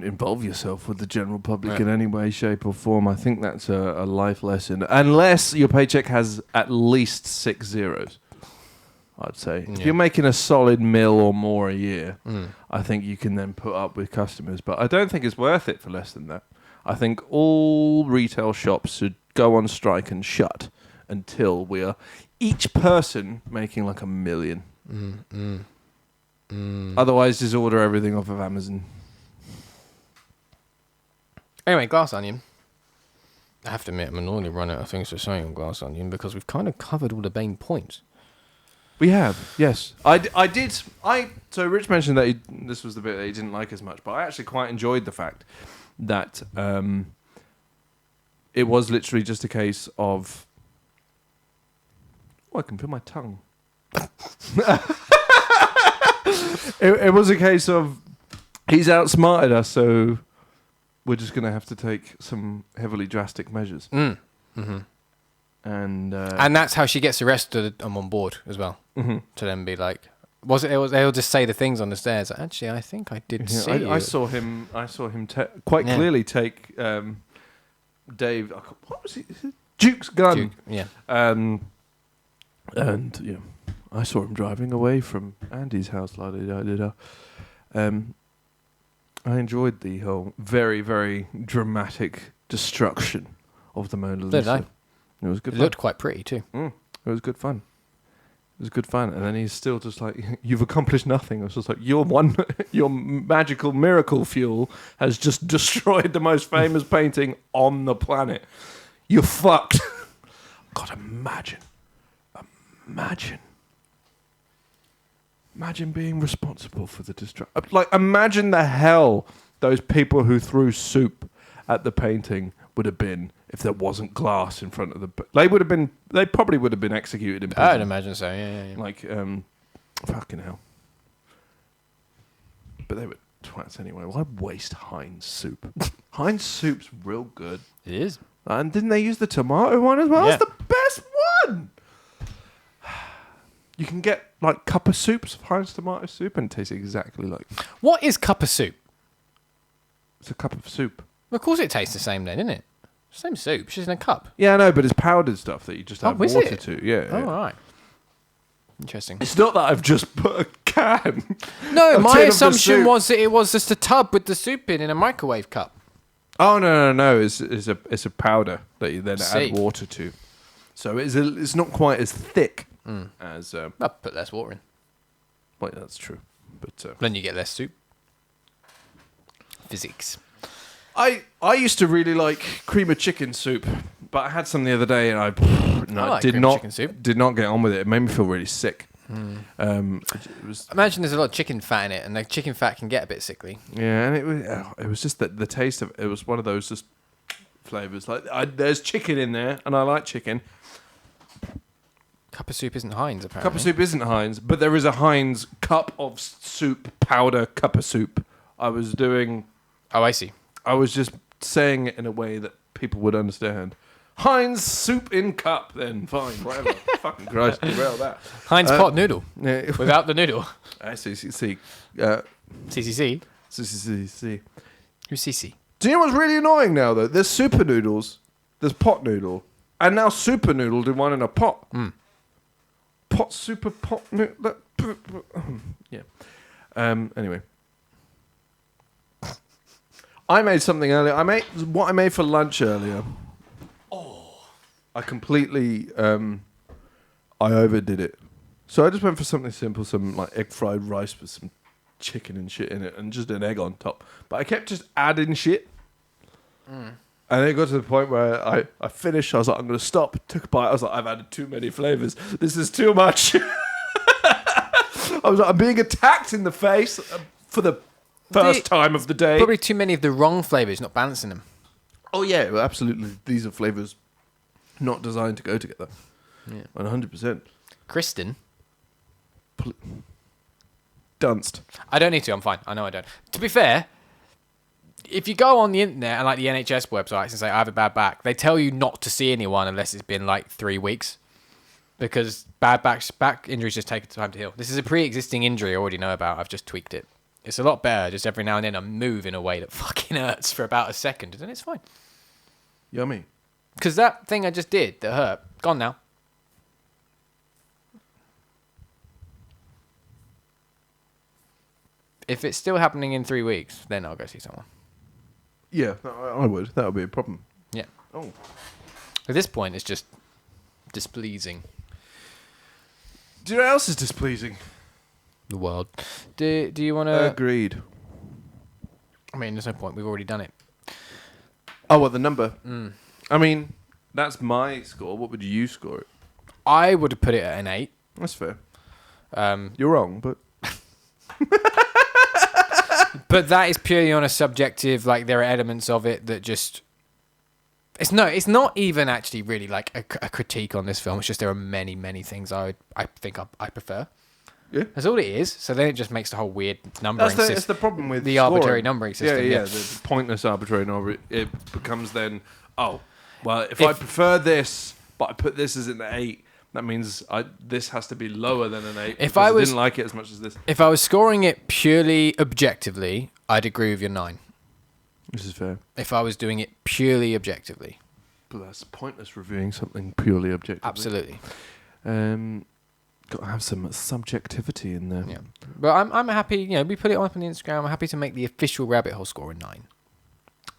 involve yourself with the general public in any way, shape, or form. I think that's a life lesson. Unless your paycheck has at least 6 zeros, I'd say. Yeah. If you're making a solid mil or more a year, I think you can then put up with customers. But I don't think it's worth it for less than that. I think all retail shops should go on strike and shut until we are each person making like $1 million. Otherwise, just order everything off of Amazon. Anyway, Glass Onion. I have to admit, I'm normally run out of things to say on Glass Onion because we've kind of covered all the main points. We have, yes. So Rich mentioned that this was the bit that he didn't like as much, but I actually quite enjoyed the fact that it was literally just a case of... Oh, I can feel my tongue. It was a case of he's outsmarted us, so... we're just going to have to take some heavily drastic measures. And that's how she gets arrested. I'm on board as well. To then be like, they'll just say the things on the stairs. Actually, I think I did see you. I saw him quite clearly take Dave. What was it? Duke's gun. Duke, yeah. And I saw him driving away from Andy's house. I enjoyed the whole very, very dramatic destruction of the Mona Lisa. Did I? It was good fun. It looked quite pretty too. It was good fun. It was good fun. And then he's still just like, you've accomplished nothing. I was just like, your magical miracle fuel has just destroyed the most famous painting on the planet. You're fucked. God, imagine being responsible for the destruction. Like, imagine the hell those people who threw soup at the painting would have been if there wasn't glass in front of the. They probably would have been executed in prison. I'd imagine so. Yeah. Like, fucking hell. But they were twats anyway. Why waste Heinz soup? Heinz soup's real good. It is. And didn't they use the tomato one as well? Yeah. It's the best one. You can get like cup of soups of Heinz tomato soup, and it tastes exactly like. What is cup of soup? It's a cup of soup. Well, of course, it tastes the same then, isn't it? Same soup, it's just in a cup. Yeah, I know, but it's powdered stuff that you just add is water it? to. Yeah. Oh, yeah. right. Interesting. It's not that I've just put a can. No, a my tin of the assumption soup. was that it was just a tub with the soup in a microwave cup. Oh no! It's a powder that you then See. add water to. So it's not quite as thick as. I'll put less water in. Well, that's true, but Then you get less soup. Physics. I used to really like cream of chicken soup, but I had some the other day and I like did cream of not chicken soup. did not get on with it. It made me feel really sick. It was Imagine there's a lot of chicken fat in it, and the chicken fat can get a bit sickly. yeah, and it was just that the taste of it was one of those just flavors. Like there's chicken in there, and I like chicken. Cup of soup isn't Heinz, apparently. Cup of soup isn't Heinz, but there is a Heinz cup of soup powder cup of soup. I was Oh, I see. I was just saying it in a way that people would understand. Heinz soup in cup, then fine, whatever. Fucking Christ, derail that. Heinz pot noodle. Yeah. Without the noodle. CCC. CCC. CCC. Who's CC? Do you know what's really annoying now, though? There's super noodles, there's pot noodle, and now super noodle did one in a pot. Pot super pot noodle. Yeah. Anyway. I made something earlier. What I made for lunch earlier. I completely, I overdid it. So I just went for something simple, some like egg fried rice with some chicken and shit in it, and just an egg on top. But I kept just adding shit. And then it got to the point where I finished. I was like, I'm going to stop. Took a bite. I was like, I've added too many flavors. This is too much. I was like, I'm being attacked in the face for the first time of the day. Probably too many of the wrong flavors, not balancing them. Oh yeah, well, absolutely. These are flavors not designed to go together. Yeah. 100%. Kristian. Dunced. I don't need to. I'm fine. I know I don't. To be fair, if you go on the internet and like the NHS websites and say I have a bad back, they tell you not to see anyone unless it's been like 3 weeks, because back injuries just take time to heal. This is a pre-existing injury I already know about. I've just tweaked it. It's a lot better. Just every now and then I move in a way that fucking hurts for about a second, and then it's fine. Yummy. Because that thing I just did that hurt, gone now. If it's still happening in 3 weeks, then I'll go see someone. Yeah, I would. That would be a problem. Yeah. Oh. At this point, it's just displeasing. Do you know what else is displeasing? The world. Do you want to... Agreed. I mean, there's no point. We've already done it. Oh, what, the number? I mean, that's my score. What would you score it? I would have put it at an 8. That's fair. You're wrong, but... But that is purely on a subjective, like, there are elements of it that just... It's not even actually really like a critique on this film. It's just there are many, many things I think I prefer. Yeah. That's all it is. So then it just makes the whole weird numbering system. That's the problem with the scoring. arbitrary numbering system. Yeah, the pointless arbitrary number. It becomes then, oh, well, if I prefer this, but I put this as an 8, that means this has to be lower than an 8. If I didn't like it as much as this. If I was scoring it purely objectively, I'd agree with your 9. This is fair. If I was doing it purely objectively. But that's pointless reviewing something purely objectively. Absolutely. Got to have some subjectivity in there. Yeah. But I'm happy, we put it up on the Instagram. I'm happy to make the official Rabbit Hole score a 9.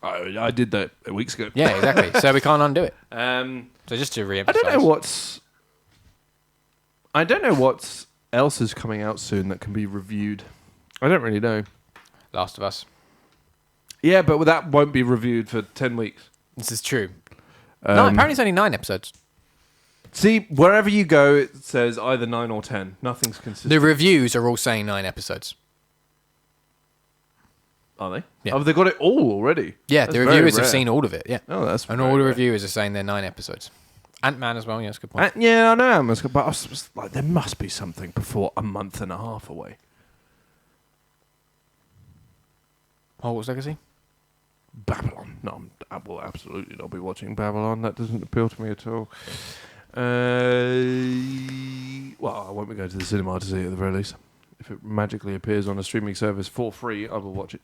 I did that weeks ago. Yeah, exactly. So we can't undo it. I So just to re-emphasize. don't know what's... I don't know what else is coming out soon that can be reviewed. I don't really know. Last of Us. Yeah, but that won't be reviewed for 10 weeks. This is true. No, apparently it's only 9 episodes. See, wherever you go, it says either 9 or 10. Nothing's consistent. The reviews are all saying 9 episodes. Are they? Yeah. Oh, they got it all already? Yeah, That's the very reviewers have rare. seen all of it, yeah. Oh, that's And very all the rare. reviewers are saying they're 9 episodes. Ant-Man as well, yeah, that's a good point. Yeah, I know. But I was like, there must be something before a month and a half away. Hogwarts Legacy? Babylon. No, I will absolutely not be watching Babylon. That doesn't appeal to me at all. Well, I won't be going to the cinema to see it at the very least. If it magically appears on a streaming service for free, I will watch it.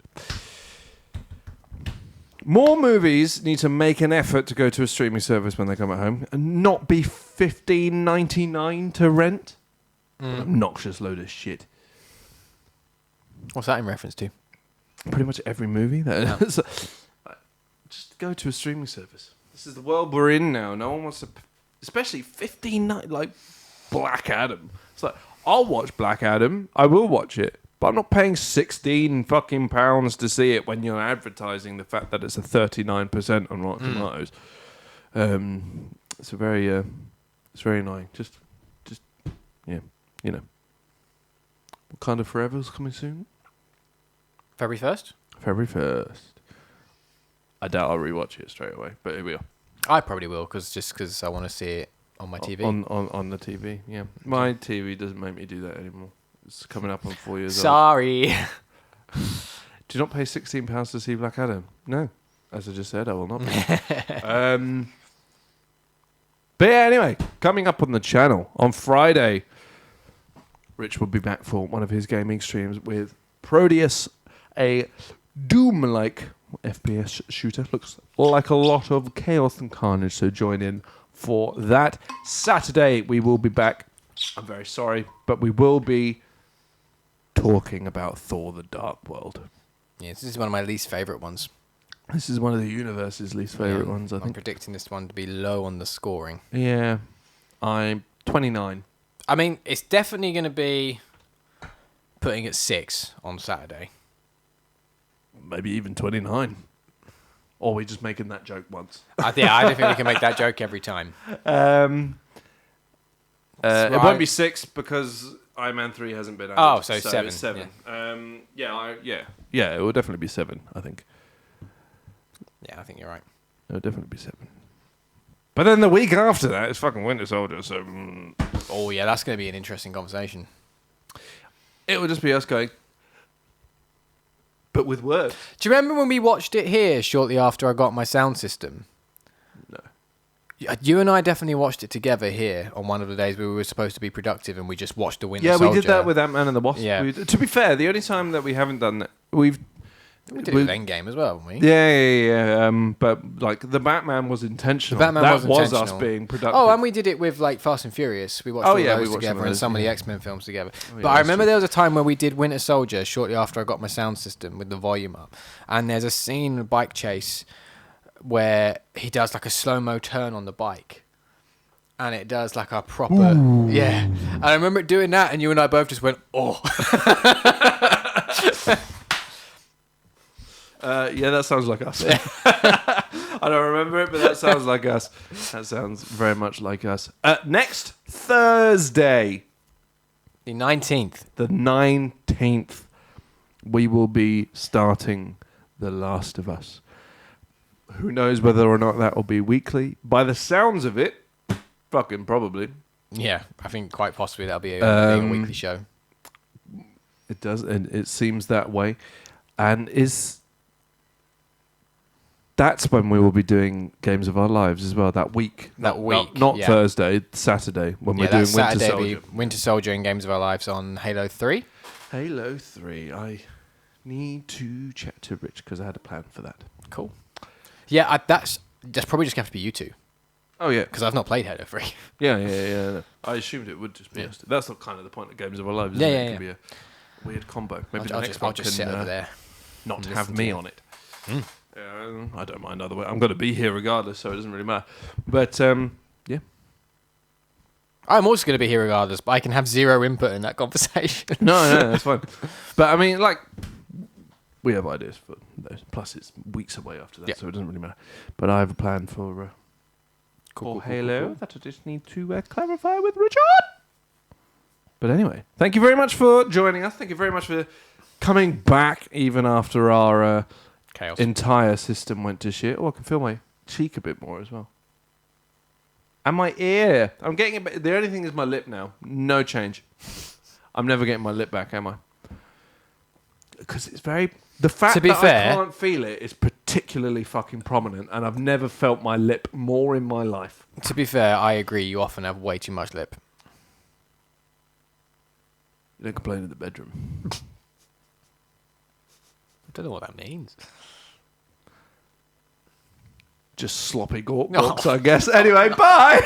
More movies need to make an effort to go to a streaming service when they come at home and not be $15.99 to rent. An obnoxious load of shit. What's that in reference to? Pretty much every movie. Just go to a streaming service. This is the world we're in now. No one wants to, especially $15.99, like Black Adam. It's like, I'll watch Black Adam. I will watch it. But I'm not paying 16 fucking pounds to see it when you're advertising the fact that it's a 39% on Rotten Tomatoes. It's very annoying. Just, yeah, you know. Wakanda Forever's coming soon. February 1st? February 1st. I doubt I'll rewatch it straight away, but here we are. I probably will, because I want to see it on my TV. On the TV, yeah. My TV doesn't make me do that anymore. It's coming up on 4 years old. Sorry. Do you not pay £16 to see Black Adam? No. As I just said, I will not pay. But yeah, anyway, coming up on the channel on Friday, Rich will be back for one of his gaming streams with Proteus, a Doom-like FPS shooter. Looks like a lot of chaos and carnage, so join in for that. Saturday, we will be back. I'm very sorry, but we will be talking about Thor: The Dark World. Yeah, this is one of my least favourite ones. This is one of the universe's least favourite ones, I I'm think. predicting this one to be low on the scoring. Yeah, I'm 29. I mean, it's definitely going to be putting it 6 on Saturday. Maybe even 29. Or are we just making that joke once? I don't think we can make that joke every time. It won't be 6 because Iron Man 3 hasn't been added. Oh, so 7. It's 7. Yeah, it will definitely be 7, I think. Yeah, I think you're right. It will definitely be 7. But then the week after that is fucking Winter Soldier, so... Oh, yeah, that's going to be an interesting conversation. It will just be us going... But with words. Do you remember when we watched it here shortly after I got my sound system? No. You and I definitely watched it together here on one of the days we were supposed to be productive, and we just watched the Winter Soldier. Yeah, we did that with Ant-Man and the Wasp. Yeah. To be fair, the only time that we haven't done that... We did it with Endgame as well, haven't we? Yeah. But like the Batman was intentional. The Batman was was us intentional. being productive. Oh, and we did it with like Fast and Furious. We watched all we those watched together some of and those, some of the yeah. X-Men films together. Oh, yeah, but I that's remember true. there was a time where we did Winter Soldier shortly after I got my sound system with the volume up. And there's a scene in a bike chase where he does like a slow-mo turn on the bike. And it does like a proper... Ooh. Yeah. And I remember doing that and you and I both just went, oh. Yeah, that sounds like us. I don't remember it, but that sounds like us. That sounds very much like us. Next Thursday, The 19th. the 19th, we will be starting The Last of Us. Who knows whether or not that will be weekly? By the sounds of it, fucking probably. Yeah, I think quite possibly that'll be a weekly show. It does, and it seems that way. And that's when we will be doing Games of Our Lives as well, that week. That week, Not yeah. Thursday, Saturday, when we're doing that's Winter Saturday Soldier. Be Winter Soldier and Games of Our Lives on Halo 3. Halo 3. I need to chat to Rich because I had a plan for that. Cool. Yeah, that's probably just going to have to be you two. Oh, yeah. Because I've not played Halo 3. Yeah. No. I assumed it would just be us. That's not kind of the point of Games of Our Lives, isn't it? It can be a weird combo. Maybe I'll the next one just can sit over there. not and have listen me to you. on it. I don't mind either way. I'm going to be here regardless, so it doesn't really matter. But, yeah. I'm also going to be here regardless, but I can have zero input in that conversation. No, that's fine. But I mean, like, we have ideas for those. Plus, it's weeks away after that, so it doesn't really matter. But I have a plan for Halo that I just need to clarify with Richard. But anyway, thank you very much for joining us. Thank you very much for coming back, even after our Chaos. entire system went to shit. Oh, I can feel my cheek a bit more as well. And my ear. I'm getting it back. The only thing is my lip now. No change. I'm never getting my lip back, am I? Because it's very... The fact that I can't feel it is particularly fucking prominent, and I've never felt my lip more in my life. To be fair, I agree. You often have way too much lip. You don't complain in the bedroom. I don't know what that means. Just sloppy gawks, I guess. Anyway, bye!